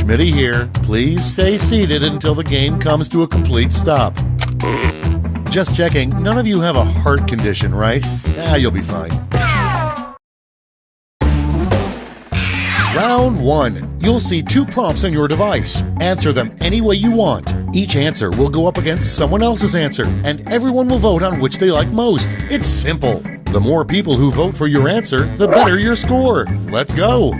Committee here. Please stay seated until the game comes to a complete stop. Just checking, none of you have a heart condition, right? You'll be fine. Round 1. You'll see 2 prompts on your device. Answer them any way you want. Each answer will go up against someone else's answer, and everyone will vote on which they like most. It's simple. The more people who vote for your answer, the better your score. Let's go.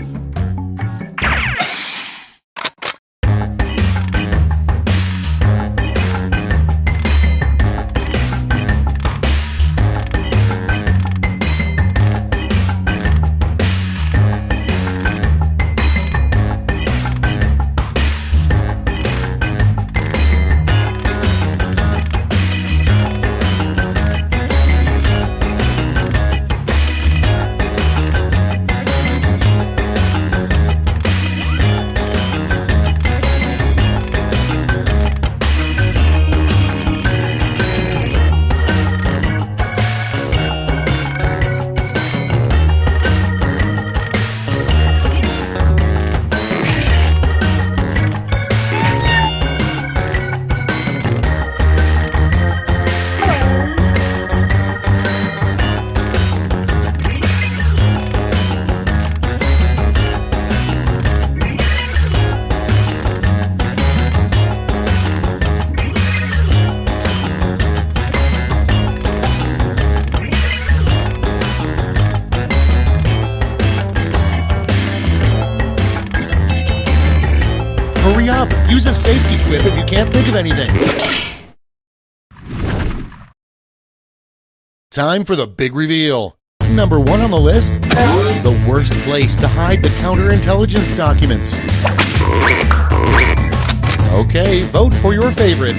Hurry up! Use a safety quip if you can't think of anything. Time for the big reveal. Number 1 on the list, the worst place to hide the counterintelligence documents. Okay, vote for your favorite.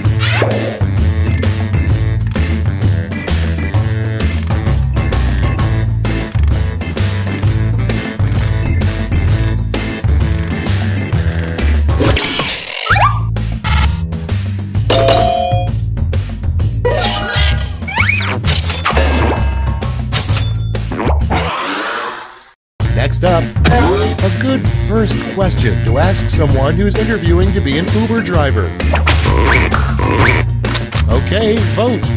Next up, a good first question to ask someone who's interviewing to be an Uber driver. Okay, vote.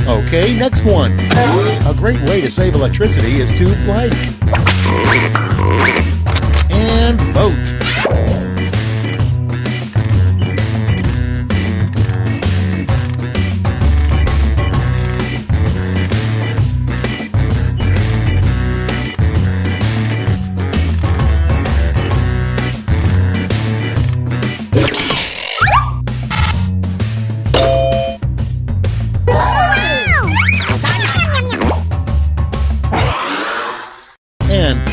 Okay, next one. A great way to save electricity is to blank. And vote.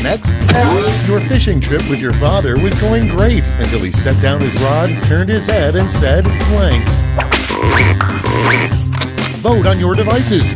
Next, your fishing trip with your father was going great until he set down his rod, turned his head, and said blank. Vote on your devices.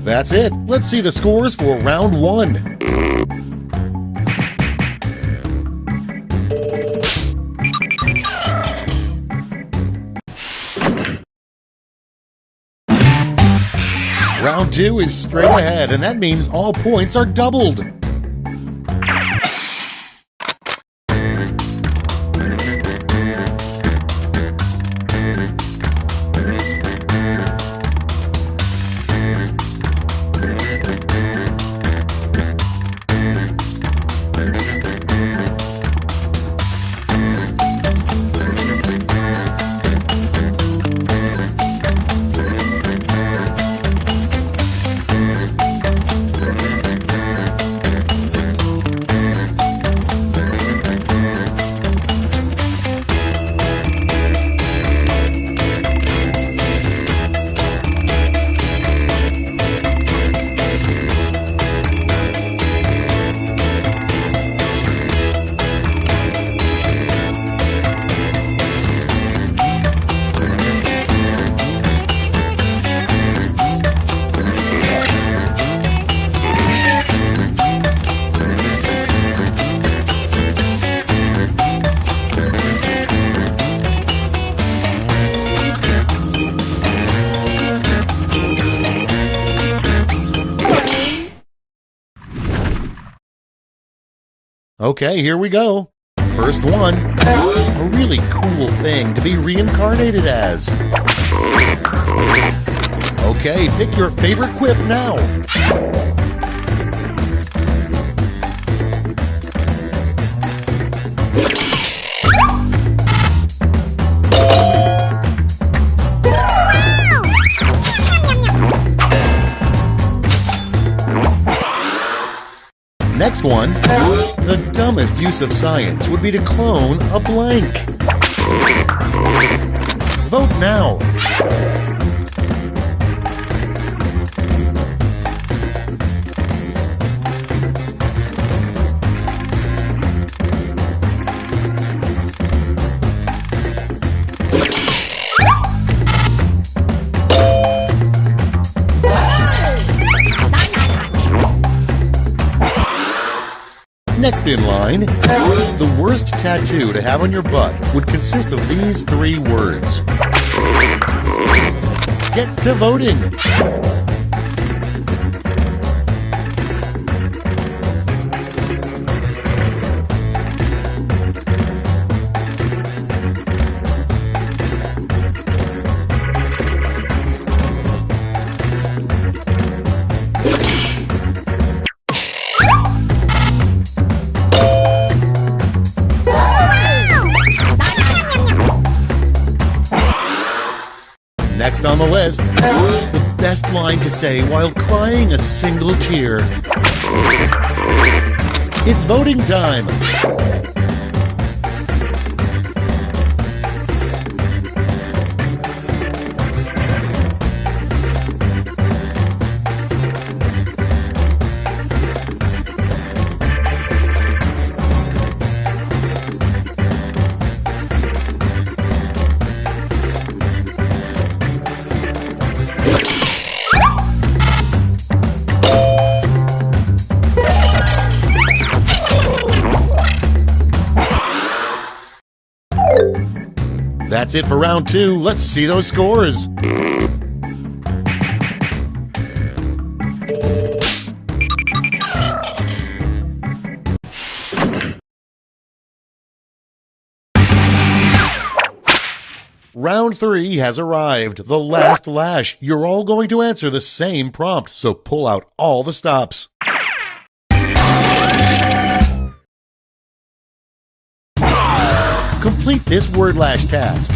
That's it. Let's see the scores for round 1. Round 2 is straight ahead, and that means all points are doubled. Okay, here we go. First one, a really cool thing to be reincarnated as. Okay, pick your favorite quip now. Next one, the dumbest use of science would be to clone a blank. Vote now. Next in line, the worst tattoo to have on your butt would consist of these 3 words. Get to voting. Next on the list, the best line to say while crying a single tear. It's voting time. That's it for round 2. Let's see those scores. Round 3 has arrived. The last lash. You're all going to answer the same prompt, so pull out all the stops. Complete this word lash task.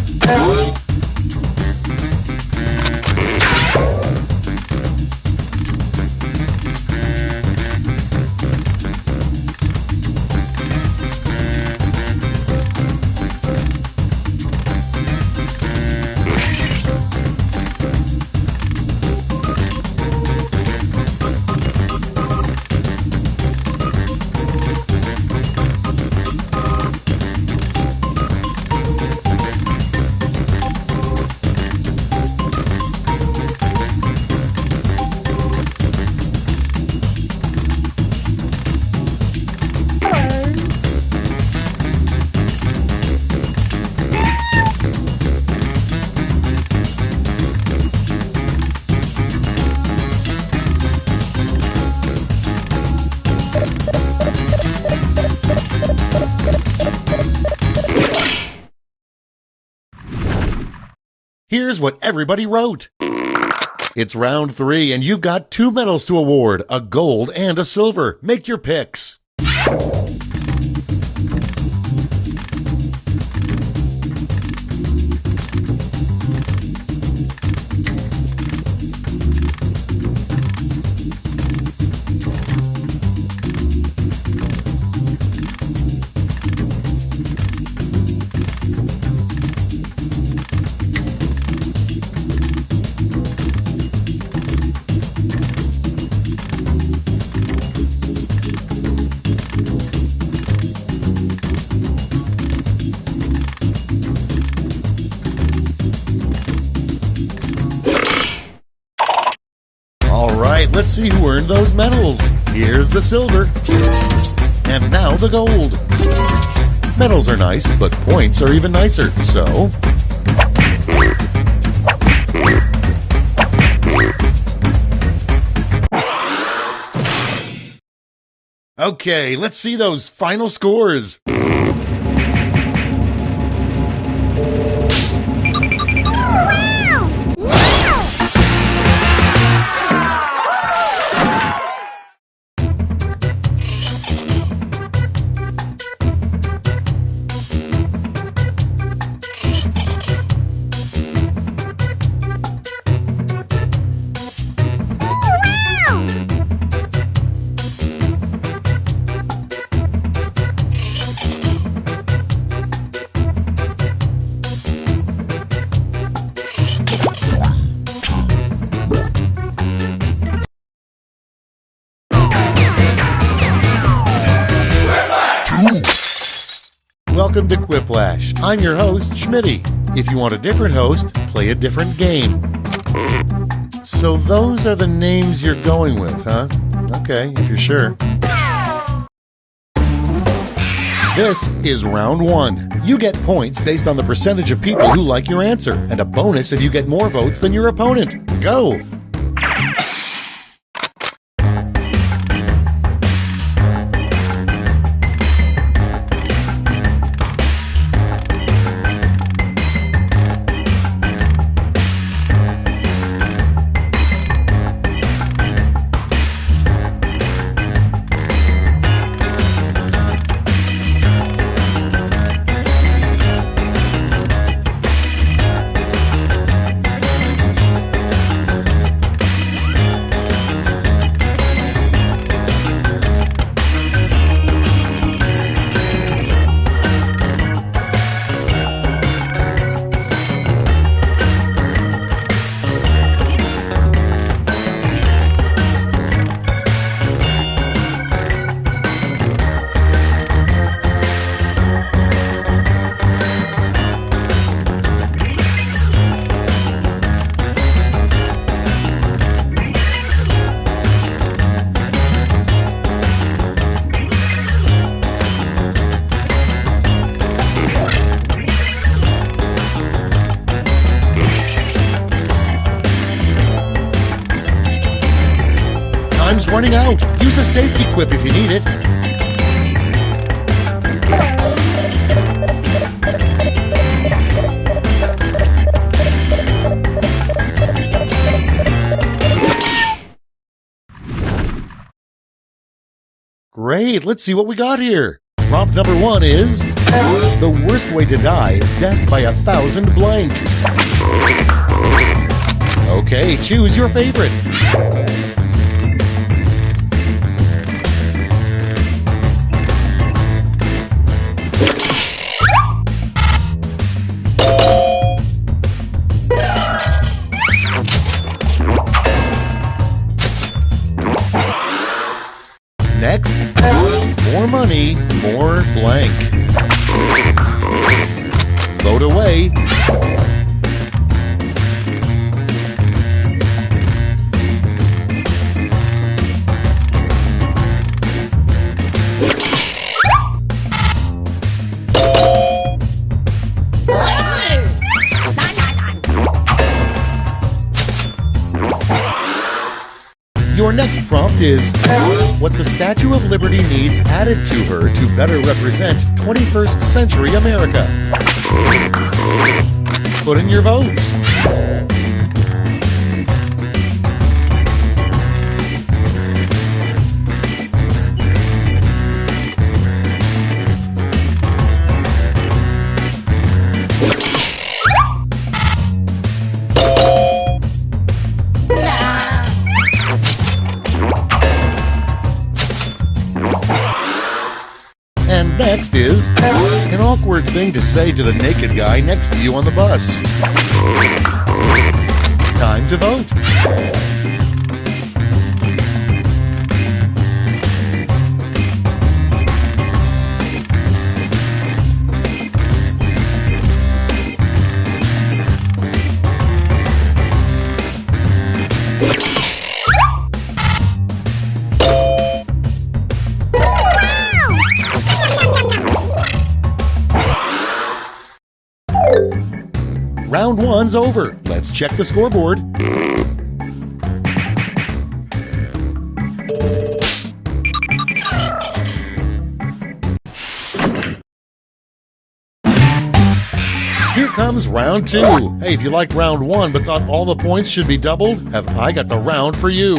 Here's what everybody wrote. It's round 3, and you've got 2 medals to award, a gold and a silver. Make your picks. Alright, let's see who earned those medals. Here's the silver. And now the gold. Medals are nice, but points are even nicer, so... Okay, let's see those final scores. Welcome to Quiplash. I'm your host, Schmitty. If you want a different host, play a different game. So those are the names you're going with, huh? Okay, if you're sure. This is round one. You get points based on the percentage of people who like your answer, and a bonus if you get more votes than your opponent. Go! Time's running out. Use a safety quip if you need it. Great, let's see what we got here. Prompt number 1 is the worst way to die, death by 1,000 blank. Okay, choose your favorite. Next, more money, more blank. Vote away. Your next prompt is what the Statue of Liberty needs added to her to better represent 21st century America. Put in your votes. And next is an awkward thing to say to the naked guy next to you on the bus. Time to vote. Round one's over. Let's check the scoreboard. comes round 2. Hey, if you liked round 1 but thought all the points should be doubled, have I got the round for you.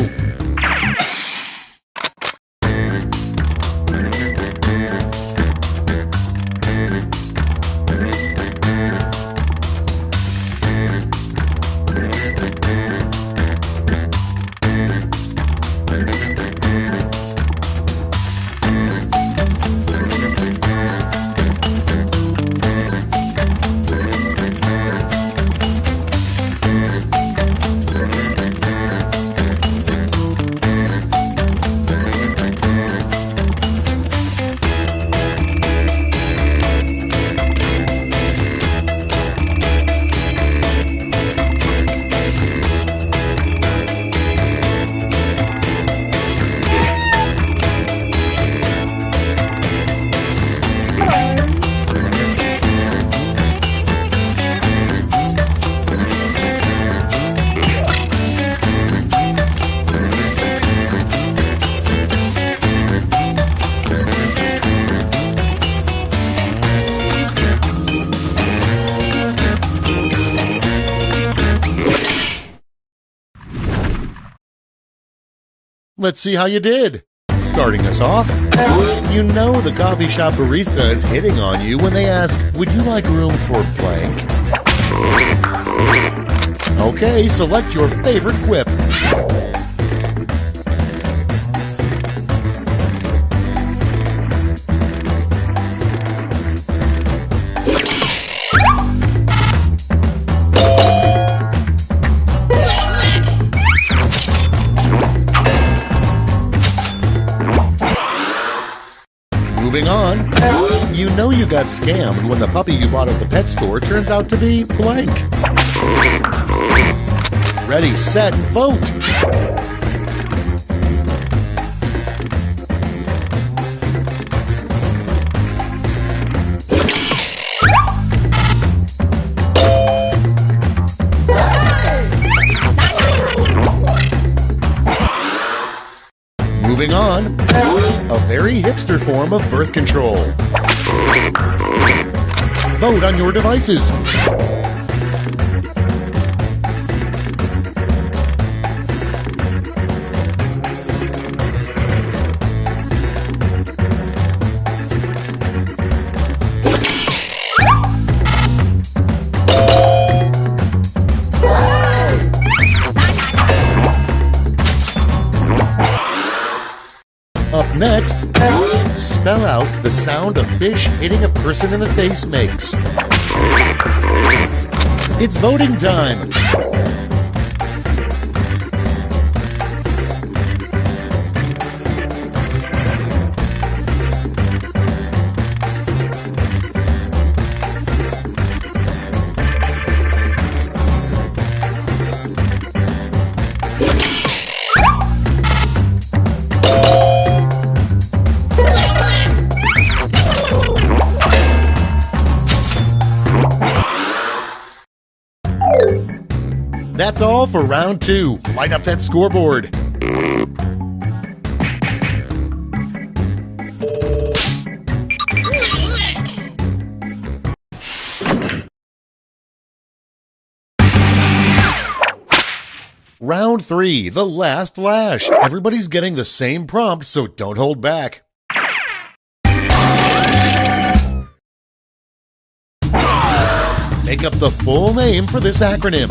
Let's see how you did. Starting us off, you know the coffee shop barista is hitting on you when they ask, would you like room for blank? Okay, select your favorite quip. Moving on, you know you got scammed when the puppy you bought at the pet store turns out to be blank. Ready, set, vote! Moving on, a very hipster form of birth control. Vote on your devices. Up next, spell out the sound a fish hitting a person in the face makes. It's voting time. That's all for round 2. Light up that scoreboard. Round 3, the last lash. Everybody's getting the same prompt, so don't hold back. Make up the full name for this acronym.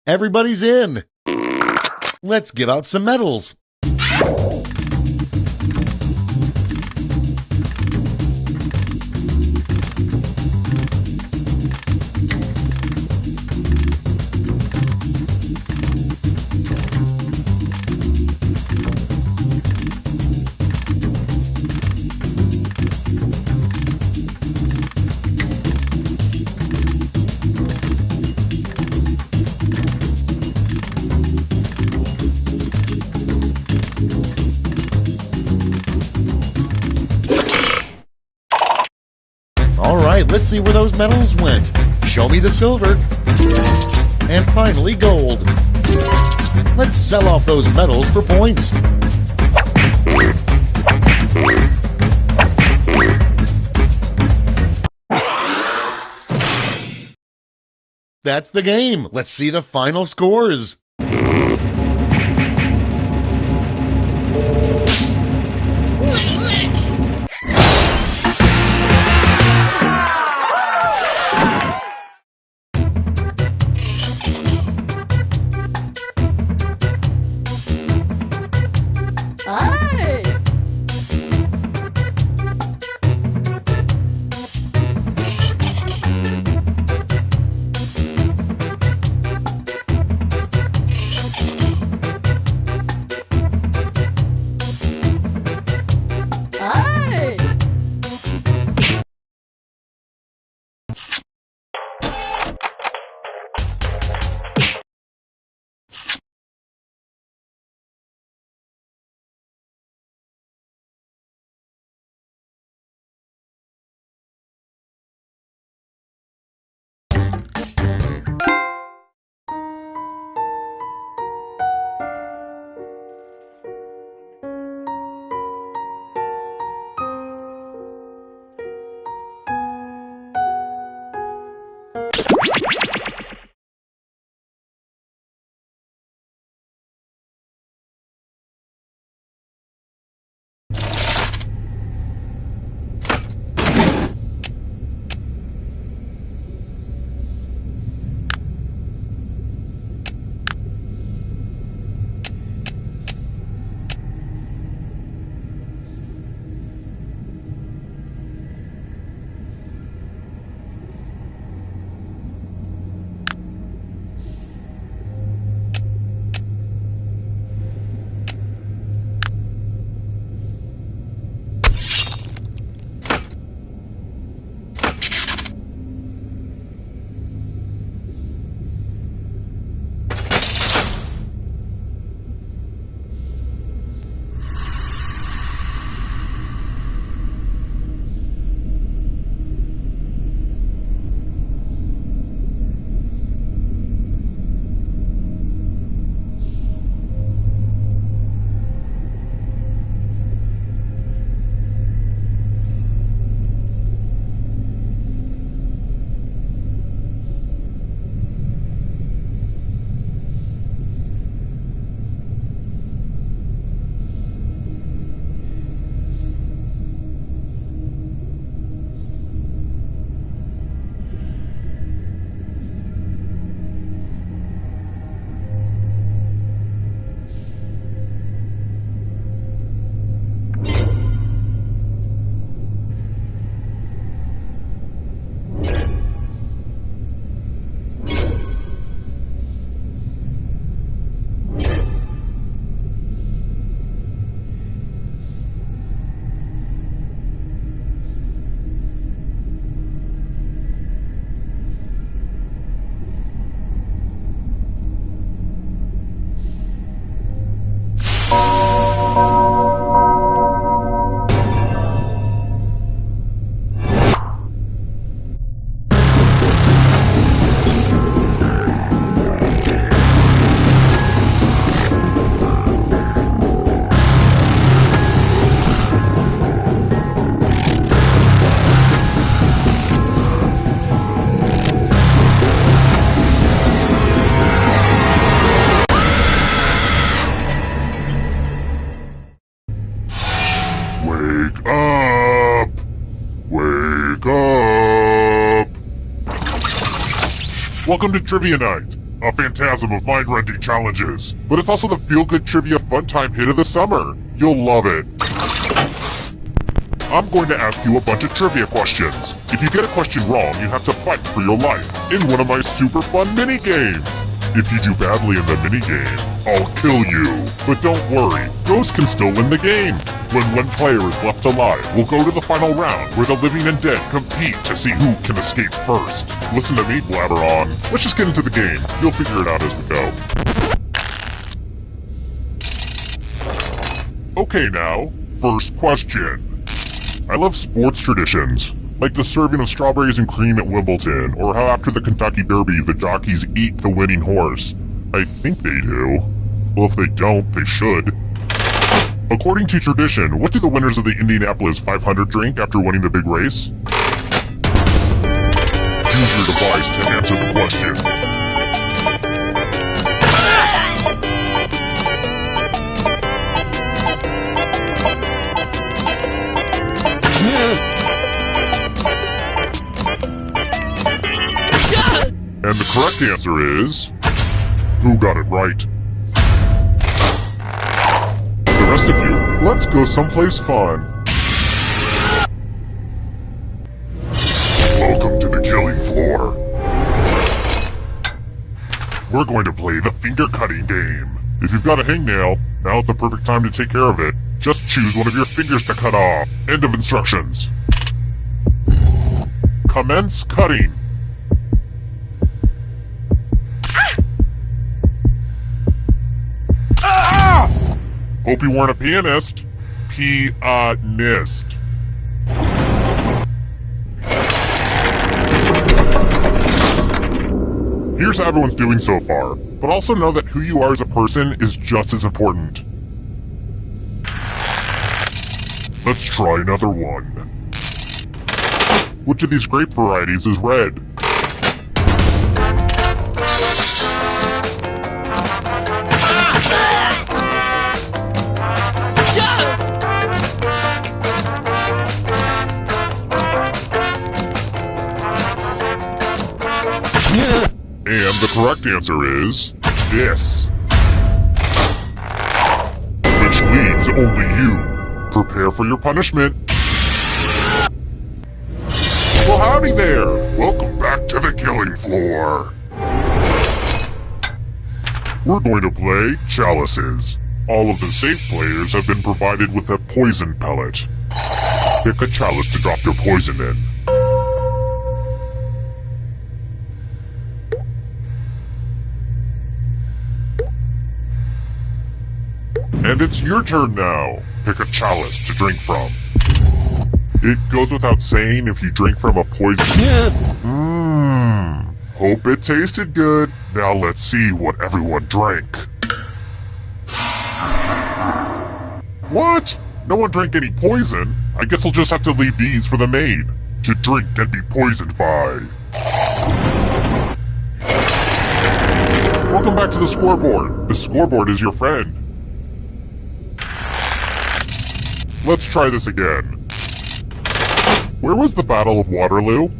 Everybody's in. Let's give out some medals. All right, let's see where those medals went. Show me the silver. And finally, gold. Let's sell off those medals for points. That's the game. Let's see the final scores. Welcome to Trivia Night. a phantasm of mind-rending challenges, but it's also the feel-good trivia fun time hit of the summer. You'll love it. I'm going to ask you a bunch of trivia questions. If you get a question wrong, you have to fight for your life in one of my super fun mini-games. If you do badly in the mini-game, I'll kill you. But don't worry, ghosts can still win the game. When one player is left alive, we'll go to the final round where the living and dead compete to see who can escape first. Listen to me blabber on. Let's just get into the game. You'll figure it out as we go. Okay now, first question. I love sports traditions, like the serving of strawberries and cream at Wimbledon, or how after the Kentucky Derby the jockeys eat the winning horse. I think they do. Well, if they don't, they should. According to tradition, what do the winners of the Indianapolis 500 drink after winning the big race? Use your device to answer the question. And the correct answer is... who got it right? The rest of you, let's go someplace fun. Welcome to the killing floor. We're going to play the finger-cutting game. If you've got a hangnail, now's the perfect time to take care of it. Just choose one of your fingers to cut off. End of instructions. Commence cutting. Hope you weren't a pianist. Pianist. Here's how everyone's doing so far, but also know that who you are as a person is just as important. Let's try another one. Which of these grape varieties is red? And the correct answer is this. Which leaves only you. Prepare for your punishment. Well, howdy there. Welcome back to the killing floor. We're going to play chalices. All of the safe players have been provided with a poison pellet. Pick a chalice to drop your poison in. And it's your turn now. Pick a chalice to drink from. It goes without saying if you drink from a poison... Hope it tasted good. Now let's see what everyone drank. What? No one drank any poison? I guess I'll just have to leave these for the maid to drink and be poisoned by. Welcome back to the scoreboard. The scoreboard is your friend. Let's try this again. Where was the Battle of Waterloo?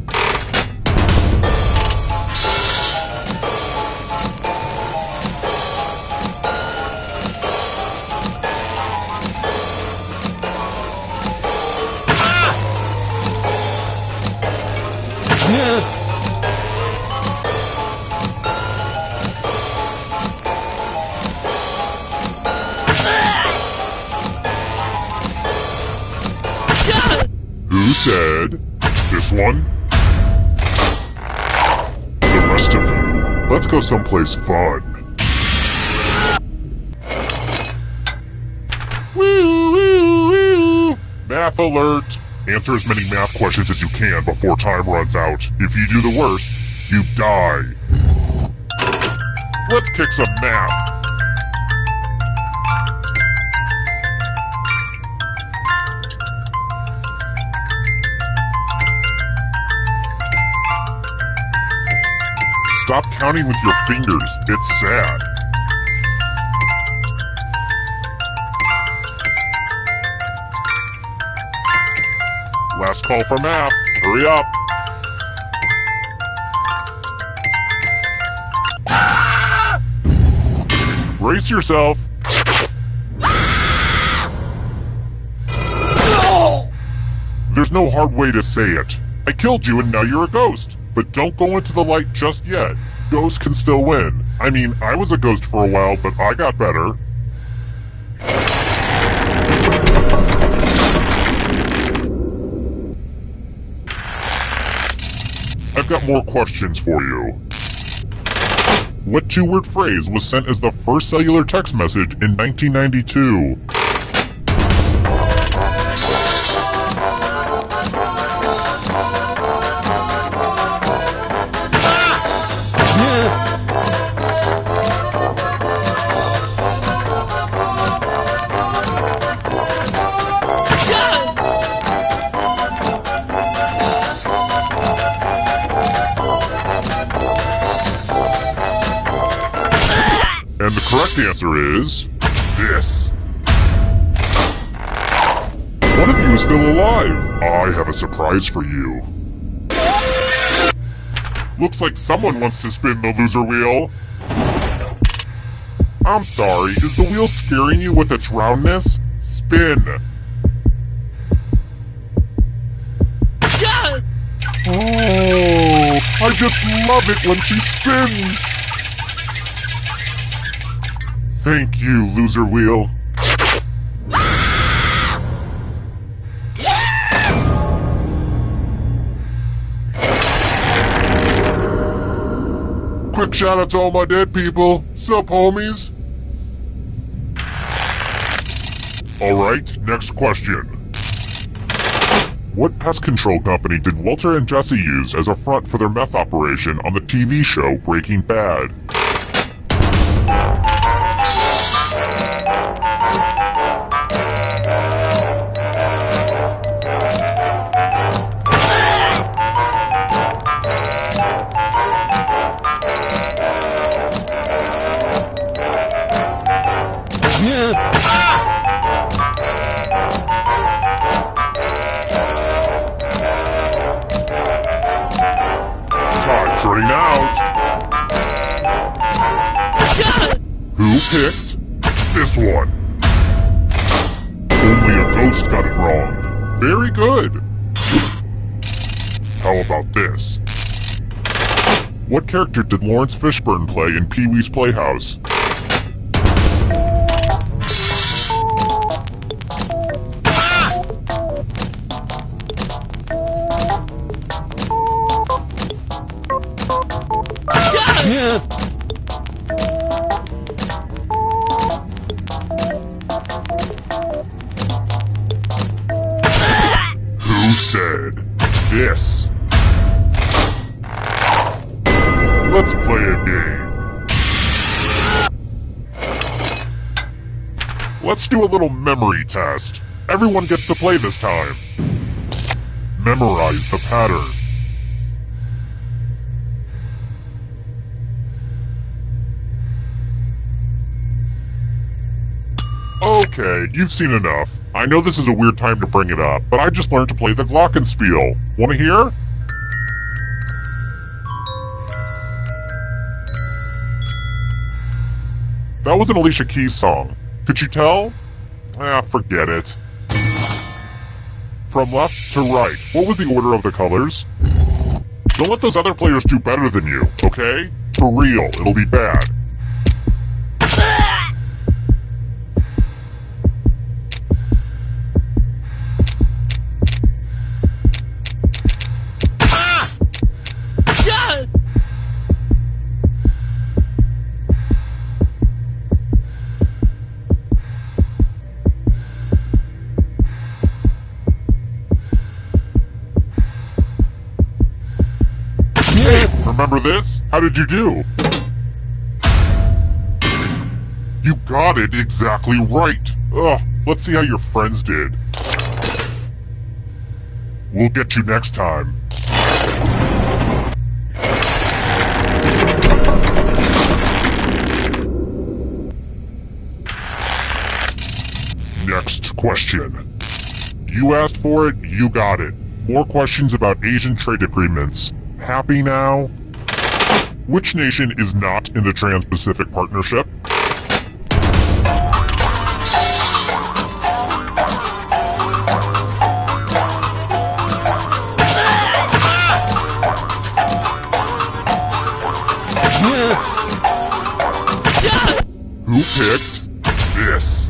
Who said this one? The rest of you, let's go someplace fun. Woo, woo, woo. Math alert. Answer as many math questions as you can before time runs out. If you do the worst, you die. Let's kick some math. Stop counting with your fingers. It's sad. Last call for math. Hurry up. Brace yourself. There's no hard way to say it. I killed you and now you're a ghost. But don't go into the light just yet. Ghosts can still win. I mean, I was a ghost for a while, but I got better. I've got more questions for you. What two-word phrase was sent as the first cellular text message in 1992? And the correct answer is this. One of you is still alive. I have a surprise for you. Looks like someone wants to spin the loser wheel. I'm sorry, is the wheel scaring you with its roundness? Spin. Oh, I just love it when she spins. Thank you, loser wheel. Quick shout out to all my dead people. Sup, homies? Alright, next question. What pest control company did Walter and Jesse use as a front for their meth operation on the TV show Breaking Bad? Time's running out. Who picked this one? Only a ghost got it wrong. Very good. How about this? What character did Lawrence Fishburne play in Pee-wee's Playhouse? Who said this? Let's play a game. Let's do a little memory test. Everyone gets to play this time. Memorize the pattern. Okay, you've seen enough. I know this is a weird time to bring it up, but I just learned to play the glockenspiel. Wanna hear? That was an Alicia Keys song. Could you tell? Forget it. From left to right, what was the order of the colors? Don't let those other players do better than you, okay? For real, it'll be bad. Remember this? How did you do? You got it exactly right. Ugh, let's see how your friends did. We'll get you next time. Next question. You asked for it, you got it. More questions about Asian trade agreements. Happy now? Which nation is not in the Trans-Pacific Partnership? Who picked this?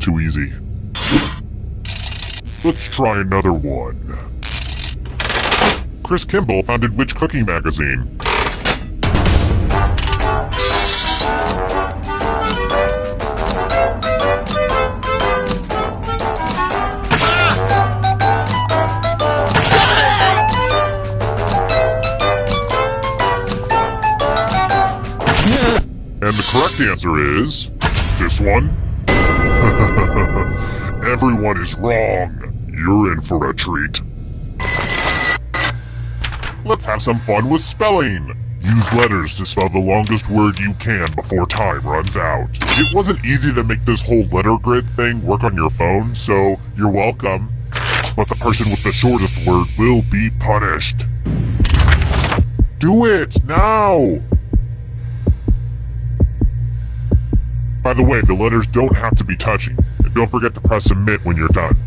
Too easy. Let's try another one. Chris Kimball founded which cooking magazine? And the correct answer is this one. Everyone is wrong. You're in for a treat. Let's have some fun with spelling. Use letters to spell the longest word you can before time runs out. It wasn't easy to make this whole letter grid thing work on your phone, so you're welcome. But the person with the shortest word will be punished. Do it now! By the way, the letters don't have to be touching. And don't forget to press submit when you're done.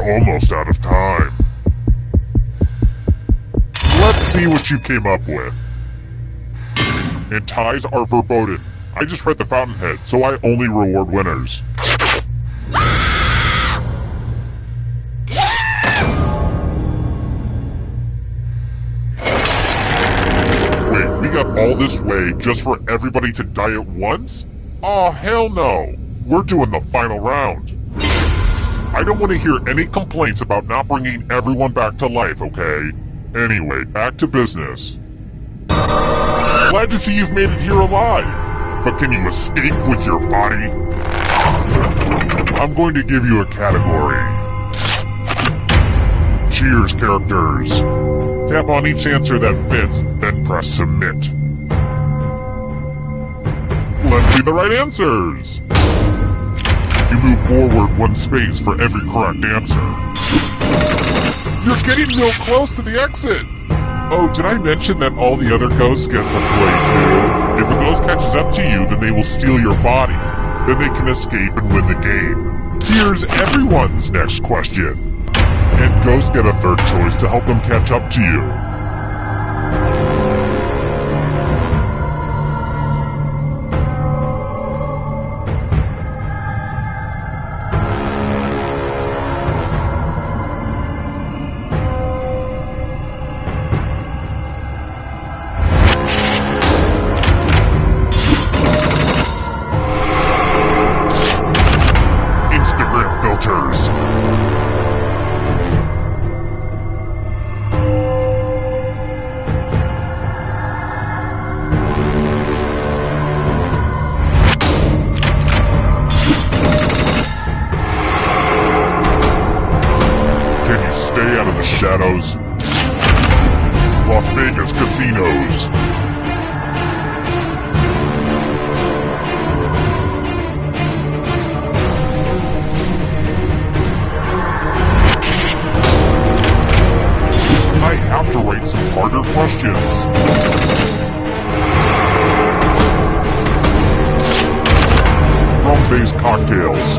Almost out of time. Let's see what you came up with. And ties are verboten. I just read the fountainhead, so I only reward winners. Wait, we got all this way just for everybody to die at once? Oh, hell no. We're doing the final round. I don't want to hear any complaints about not bringing everyone back to life, okay? Anyway, back to business. Glad to see you've made it here alive. But can you escape with your body? I'm going to give you a category. Cheers, characters. Tap on each answer that fits, then press submit. Let's see the right answers. You move forward one space for every correct answer. You're getting real close to the exit! Oh, did I mention that all the other ghosts get to play too? If a ghost catches up to you, then they will steal your body. Then they can escape and win the game. Here's everyone's next question. And ghosts get a third choice to help them catch up to you. Filters. Can you stay out of the shadows? Las Vegas casinos. I have to write some harder questions. Rum-based cocktails.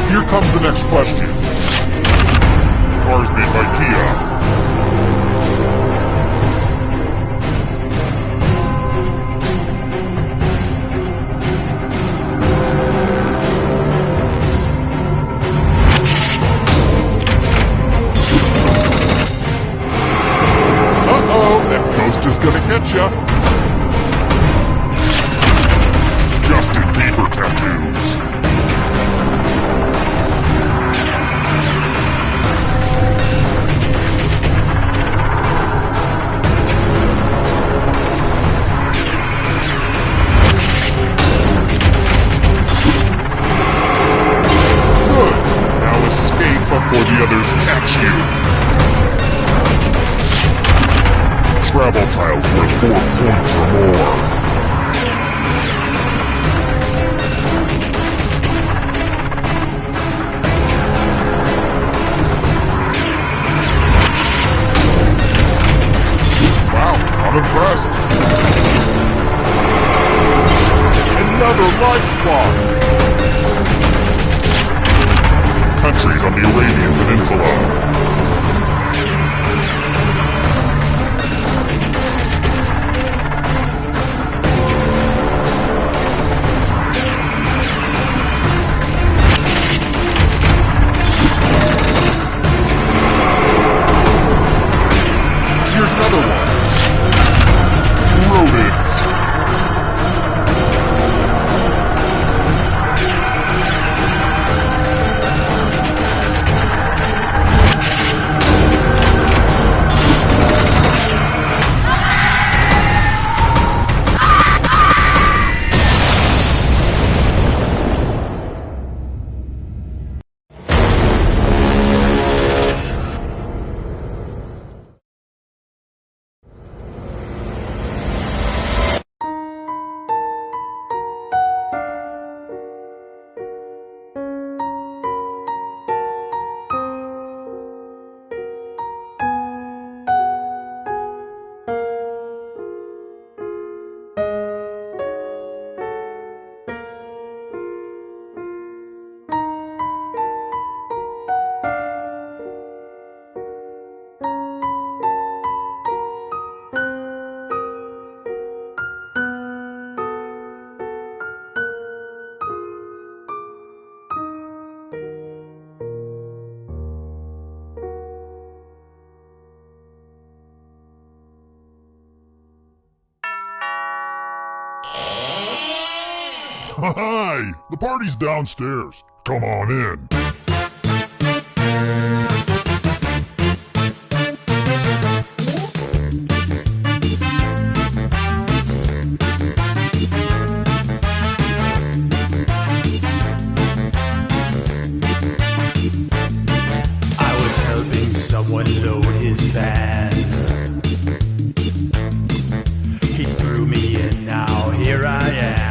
Here comes the next question. Cars made by Kia. Just gonna get ya. Justin Bieber tattoos. projectiles worth 4 points or more. I'm impressed. Another life swap. Countries on the Arabian Peninsula. Here's another one. Rodents. Hi! The party's downstairs. Come on in. I was helping someone load his van. He threw me in, now here I am.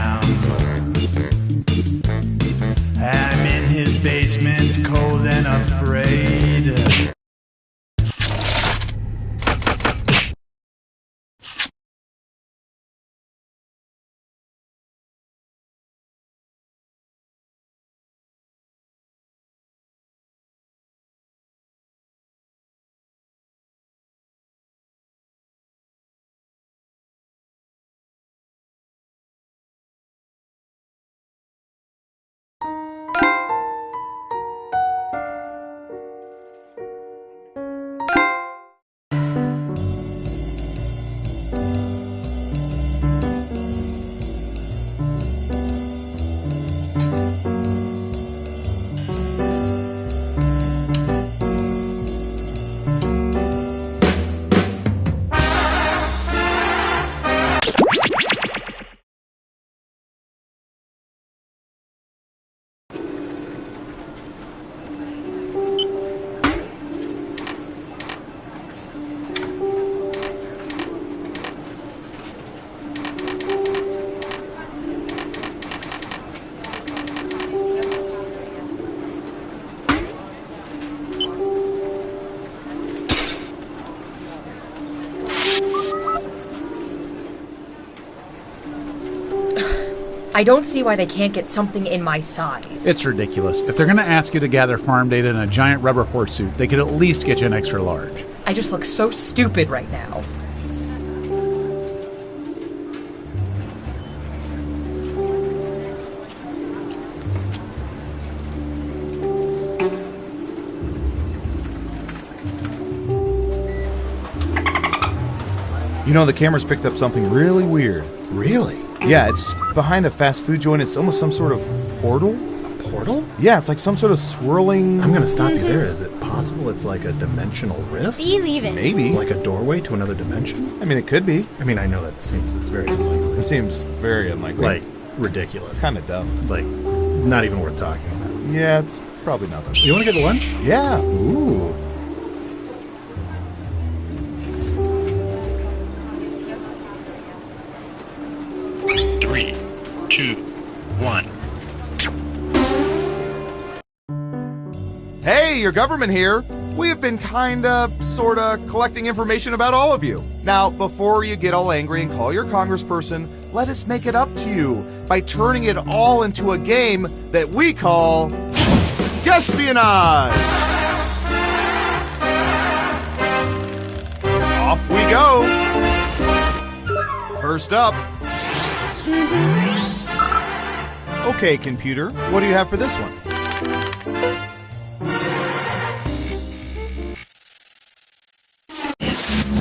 I'm in his basement, cold and afraid. I don't see why they can't get something in my size. It's ridiculous. If they're going to ask you to gather farm data in a giant rubber horse suit, they could at least get you an extra large. I just look so stupid right now. You know, the camera's picked up something really weird. Really? Yeah, it's behind a fast food joint. It's almost some sort of portal. A portal? Yeah, it's like some sort of swirling... I'm gonna stop you there. Is it possible it's like a dimensional rift? Believe it. Maybe. Like a doorway to another dimension? I mean, it could be. I mean, I know it's very unlikely. It seems very unlikely. Like, ridiculous. Kind of dumb. Like, not even worth talking about. Yeah, it's probably nothing. You wanna get lunch? Yeah. Ooh. 3, 2, 1. Hey, your government here. We have been sorta collecting information about all of you. Now, before you get all angry and call your congressperson, let us make it up to you by turning it all into a game that we call Espionage! Off we go! First up. Okay, computer, what do you have for this one?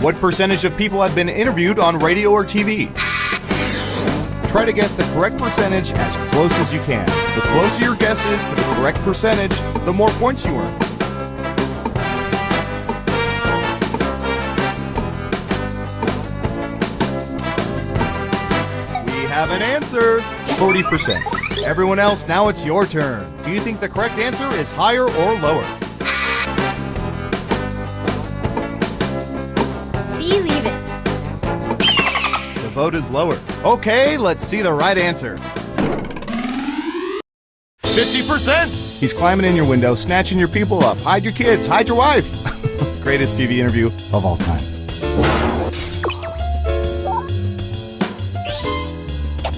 What percentage of people have been interviewed on radio or TV? Try to guess the correct percentage as close as you can. The closer your guess is to the correct percentage, the more points you earn. We have an answer, 40%. Everyone else, now it's your turn. Do you think the correct answer is higher or lower? Leave it. The vote is lower. Okay, let's see the right answer. 50%! He's climbing in your window, snatching your people up. Hide your kids, hide your wife. Greatest TV interview of all time.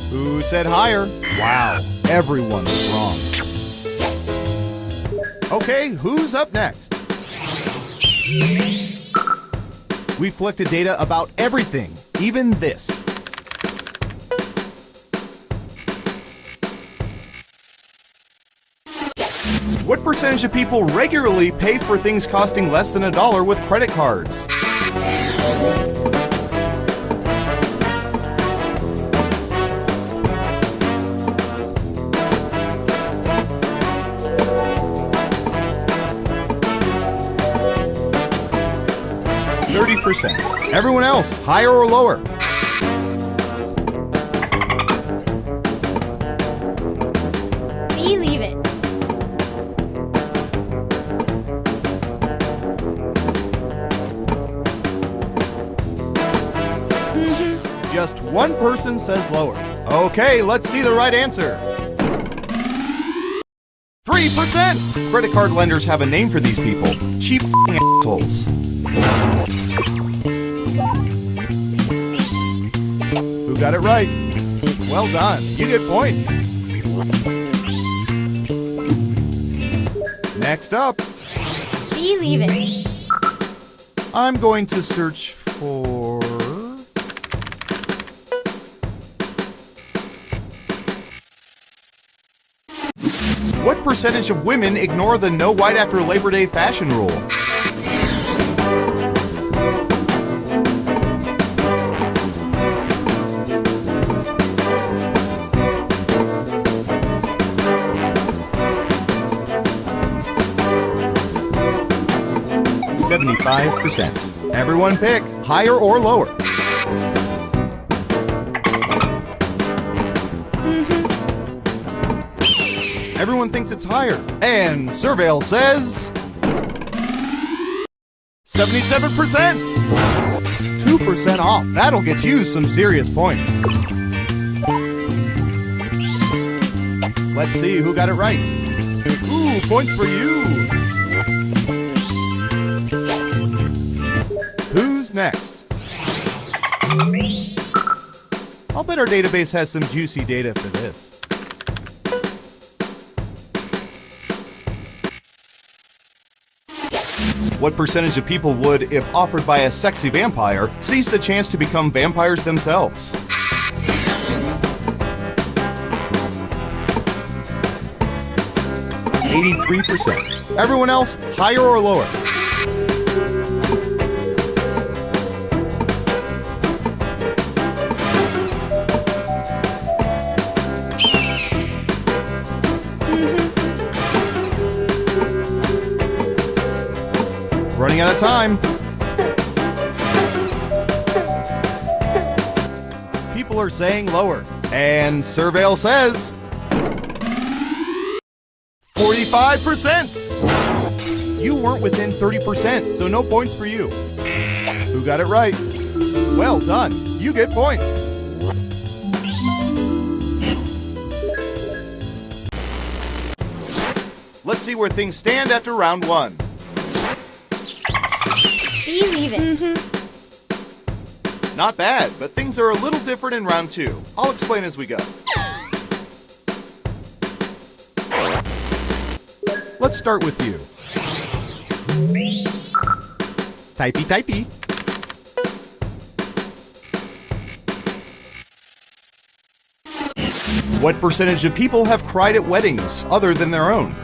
Who said higher? Wow, everyone was wrong. Okay, who's up next? We've collected data about everything, even this. What percentage of people regularly pay for things costing less than $1 with credit cards? %. Everyone else, higher or lower? Leave it. Just one person says lower. Okay, let's see the right answer. 3%! Credit card lenders have a name for these people. Cheap f***ing assholes. Who got it right? Well done. You get points. Next up. Leave it. I'm going to search for... What percentage of women ignore the no white after Labor Day fashion rule? %. Everyone pick higher or lower. Everyone thinks it's higher. And Surveil says 77%. 2% off. That'll get you some serious points. Let's see who got it right. Ooh, points for you. Who's next? I'll bet our database has some juicy data for this. What percentage of people would, if offered by a sexy vampire, seize the chance to become vampires themselves? %. Everyone else, higher or lower? Running out of time. People are saying lower. And Surveil says 45%. You weren't within 30%, so no points for you. Who got it right? Well done. You get points. Let's see where things stand after round 1. Believe it. Not bad, but things are a little different in round 2. I'll explain as we go. Let's start with you. Typey, typey. What percentage of people have cried at weddings other than their own?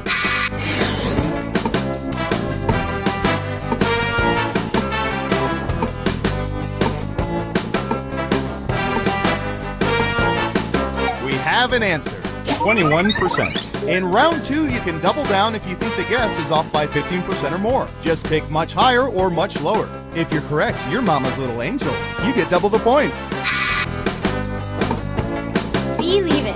We have an answer. 21%. In round 2, you can double down if you think the guess is off by 15% or more. Just pick much higher or much lower. If you're correct, you're Mama's little angel. You get double the points. Believe it.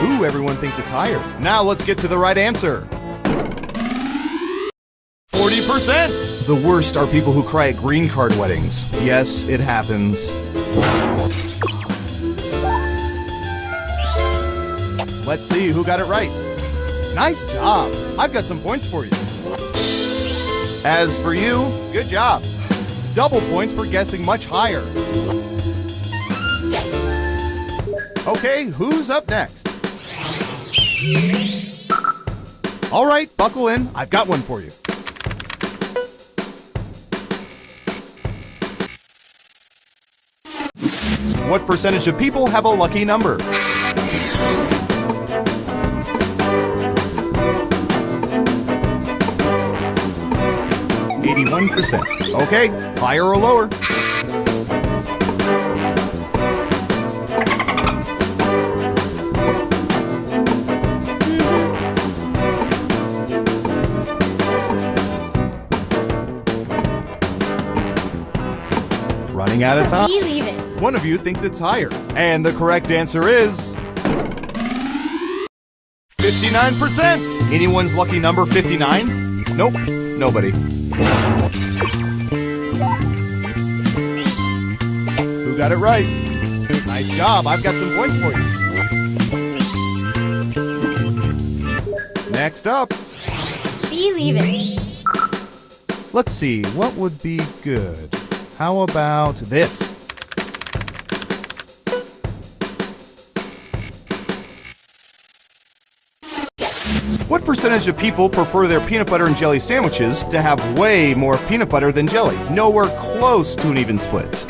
Ooh, everyone thinks it's higher. Now let's get to the right answer. 40%! The worst are people who cry at green card weddings. Yes, it happens. Let's see who got it right. Nice job. I've got some points for you. As for you, good job. Double points for guessing much higher. Okay, who's up next? All right, buckle in. I've got one for you. What percentage of people have a lucky number? %. Okay, higher or lower? Running out of time. Believe it. One of you thinks it's higher. And the correct answer is 59%. Anyone's lucky number 59? Nope, nobody. Who got it right? Nice job. I've got some points for you. Next up. Believe it. Let's see, what would be good? How about this? What percentage of people prefer their peanut butter and jelly sandwiches to have way more peanut butter than jelly? Nowhere close to an even split.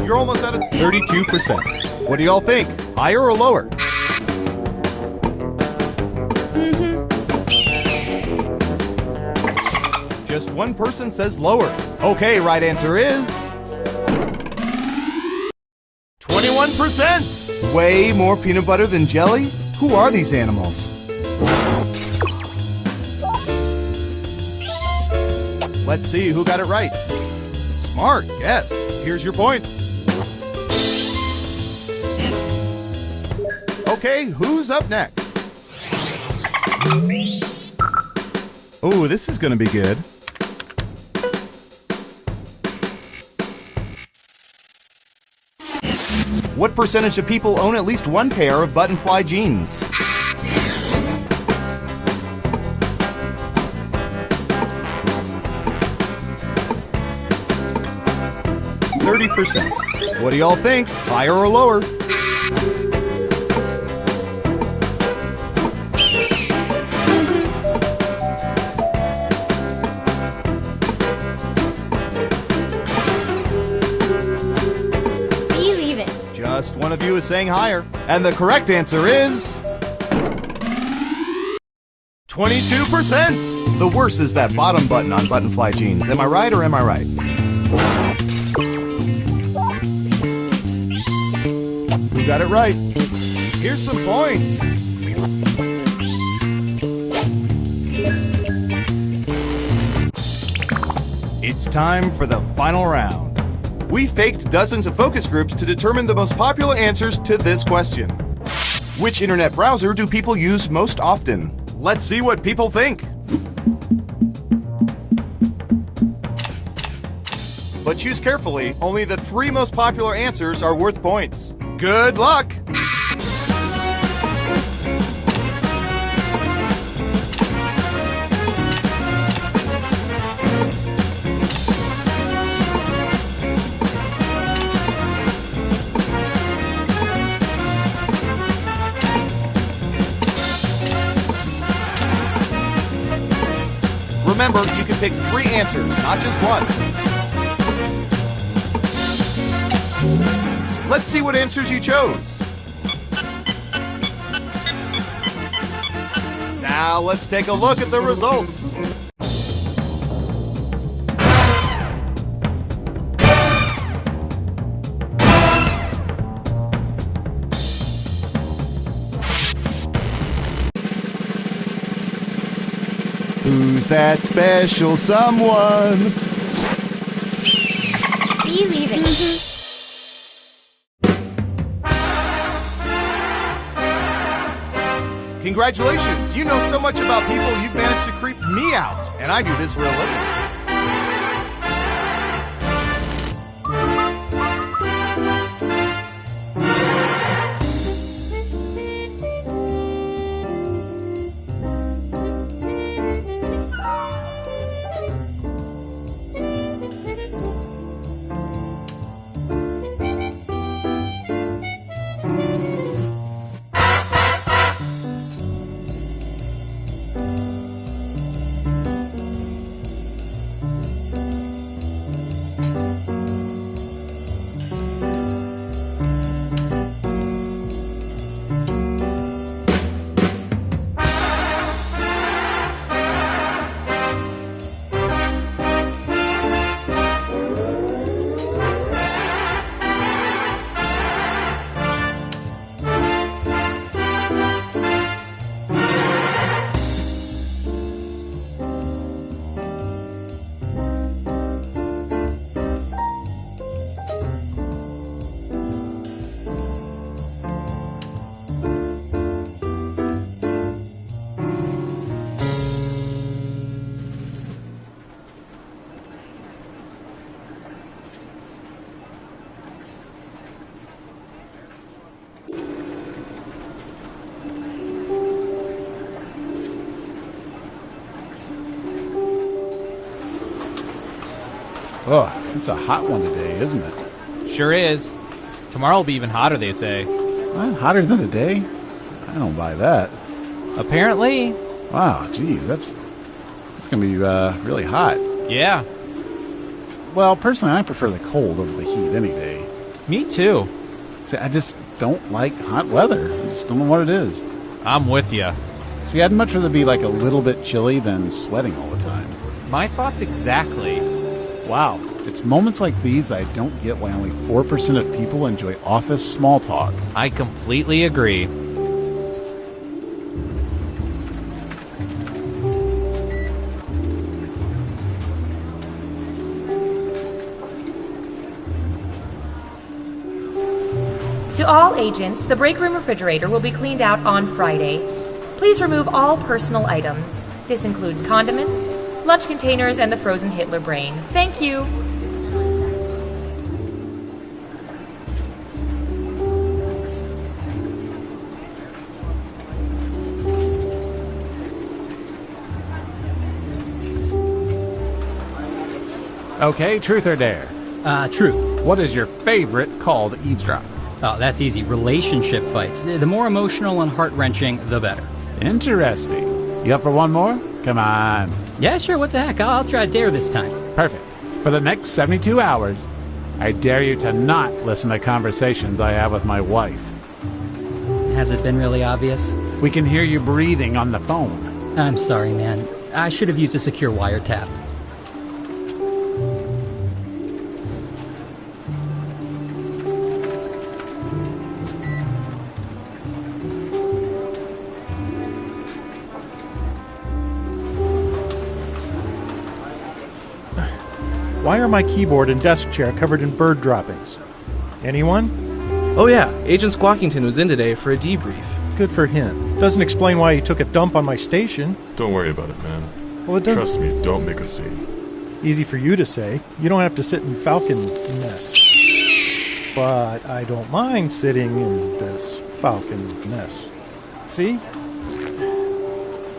You're almost at 32%. What do y'all think? Higher or lower? Just one person says lower. Okay, right answer is 21%. Way more peanut butter than jelly? Who are these animals? Let's see who got it right. Smart guess. Here's your points. Okay, who's up next? Oh, this is gonna be good. What percentage of people own at least one pair of button-fly jeans? %. What do y'all think? Higher or lower? Believe it. Just one of you is saying higher. And the correct answer is 22%. The worst is that bottom button on button-fly jeans. Am I right or am I right? Who got it right? Here's some points. It's time for the final round. We faked dozens of focus groups to determine the most popular answers to this question. Which internet browser do people use most often? Let's see what people think. But choose carefully. Only the 3 most popular answers are worth points. Good luck! Remember, you can pick 3 answers, not just one. Let's see what answers you chose. Now let's take a look at the results. Who's that special someone? Believe it. Congratulations! You know so much about people, you've managed to creep me out. And I do this for a living. Oh, it's a hot one today, isn't it? Sure is. Tomorrow will be even hotter, they say. What? Hotter than today? I don't buy that. Apparently. Wow, geez, that's going to be really hot. Yeah. Well, personally, I prefer the cold over the heat any day. Me too. See, I just don't like hot weather. I just don't know what it is. I'm with you. See, I'd much rather be like a little bit chilly than sweating all the time. My thoughts exactly. Wow. It's moments like these I don't get why only 4% of people enjoy office small talk. I completely agree. To all agents, the break room refrigerator will be cleaned out on Friday. Please remove all personal items. This includes condiments, lunch containers, and the frozen Hitler brain. Thank you. Okay, truth or dare? Truth. What is your favorite call to eavesdrop? Oh, that's easy. Relationship fights. The more emotional and heart-wrenching, the better. Interesting. You up for one more? Come on. Yeah, sure. What the heck? I'll try dare this time. Perfect. For the next 72 hours, I dare you to not listen to conversations I have with my wife. Has it been really obvious? We can hear you breathing on the phone. I'm sorry, man. I should have used a secure wiretap. Why are my keyboard and desk chair covered in bird droppings? Anyone? Oh yeah, Agent Squawkington was in today for a debrief. Good for him. Doesn't explain why he took a dump on my station. Don't worry about it, man. Well, it doesn't... Trust me, don't make a scene. Easy for you to say. You don't have to sit in Falcon mess. But I don't mind sitting in this Falcon mess. See?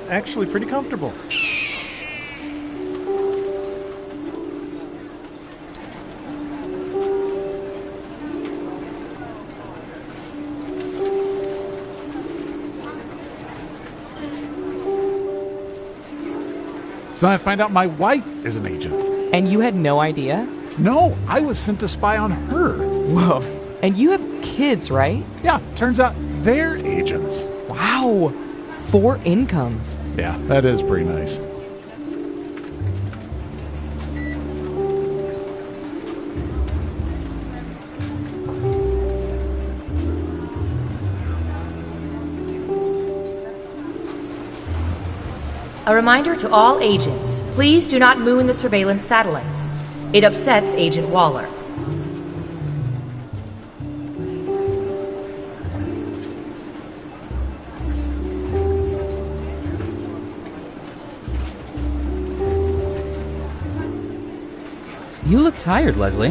Actually pretty comfortable. So I find out my wife is an agent. And you had no idea? No, I was sent to spy on her. Whoa. And you have kids, right? Yeah, turns out they're agents. Wow. 4 incomes. Yeah, that is pretty nice. A reminder to all agents, please do not moon the surveillance satellites. It upsets Agent Waller. You look tired, Leslie.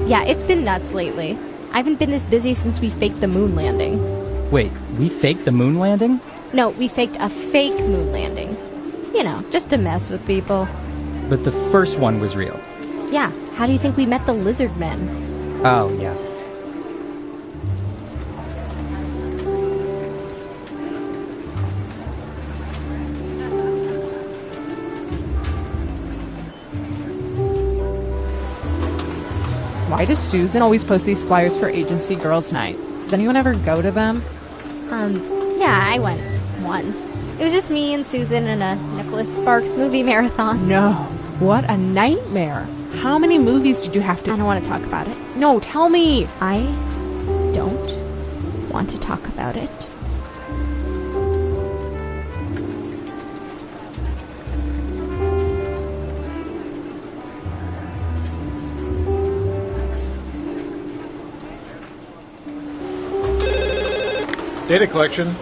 Yeah, it's been nuts lately. I haven't been this busy since we faked the moon landing. Wait, we faked the moon landing? No, we faked a fake moon landing. You know, just to mess with people. But the first one was real. Yeah, how do you think we met the lizard men? Oh, yeah. Why does Susan always post these flyers for Agency Girls Night? Does anyone ever go to them? Yeah, I went once. It was just me and Susan and a Nicholas Sparks movie marathon. No. What a nightmare. How many movies did you have to... I don't want to talk about it. No, tell me. I don't want to talk about it. Data collection?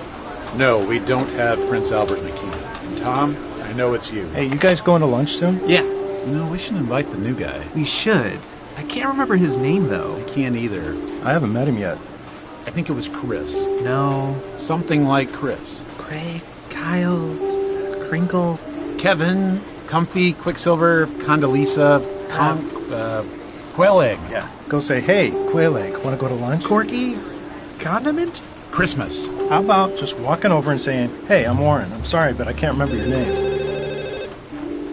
No, we don't have Prince Albert in the key. Tom, I know it's you. Hey, you guys going to lunch soon? Yeah. No, we should invite the new guy. We should. I can't remember his name, though. I can't either. I haven't met him yet. I think it was Chris. No. Something like Chris. Craig, Kyle, Crinkle. Kevin, Comfy, Quicksilver, Condoleezza, Quail Egg. Yeah. Go say, hey, Quail Egg, want to go to lunch? Corky? Condiment? Christmas. How about just walking over and saying, hey, I'm Warren. I'm sorry, but I can't remember your name.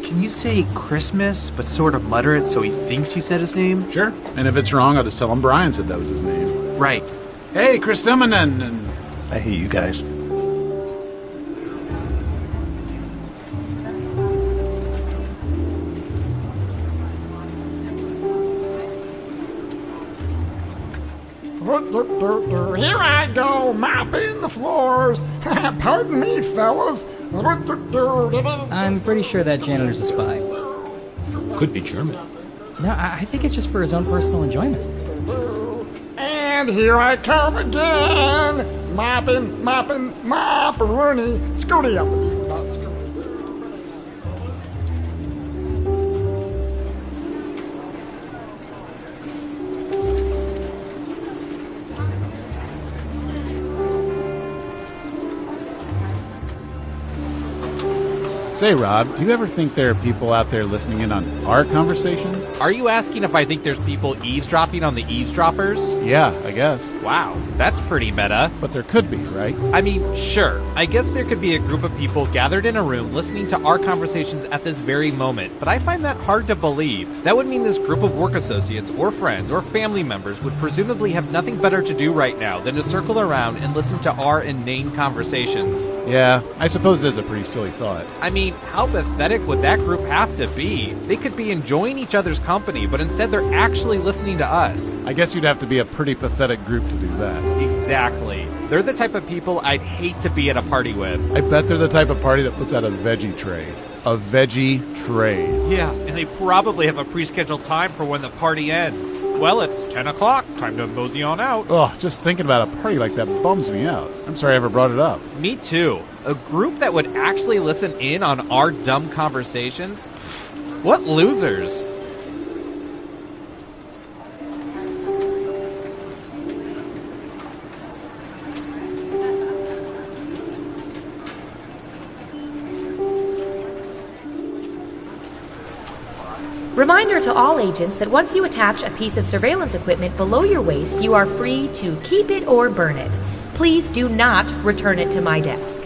Can you say Christmas, but sort of mutter it so he thinks you said his name? Sure. And if it's wrong, I'll just tell him Brian said that was his name. Right. Hey, Chris Timonen. I hate you guys. Here I go, mopping the floors. Pardon me, fellas. I'm pretty sure that janitor's a spy. Could be German. No, I think it's just for his own personal enjoyment. And here I come again. Mopping, Rooney. Scooty up. Say, Rob, do you ever think there are people out there listening in on our conversations? Are you asking if I think there's people eavesdropping on the eavesdroppers? Yeah, I guess. Wow, that's pretty meta. But there could be, right? I mean, sure. I guess there could be a group of people gathered in a room listening to our conversations at this very moment, but I find that hard to believe. That would mean this group of work associates or friends or family members would presumably have nothing better to do right now than to circle around and listen to our inane conversations. Yeah, I suppose it is a pretty silly thought. I mean, how pathetic would that group have to be? They could be enjoying each other's company, but instead they're actually listening to us. I guess you'd have to be a pretty pathetic group to do that. Exactly. They're the type of people I'd hate to be at a party with. I bet they're the type of party that puts out a veggie tray. a veggie trade. Yeah, and they probably have a pre-scheduled time for when the party ends. Well, it's 10 o'clock. Time to mosey on out. Oh, just thinking about a party like that bums me out. I'm sorry I ever brought it up. Me too. A group that would actually listen in on our dumb conversations? What losers. Reminder to all agents that once you attach a piece of surveillance equipment below your waist, you are free to keep it or burn it. Please do not return it to my desk.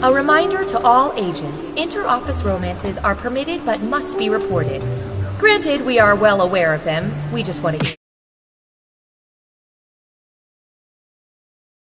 A reminder to all agents, inter-office romances are permitted but must be reported. Granted, we are well aware of them. We just want to...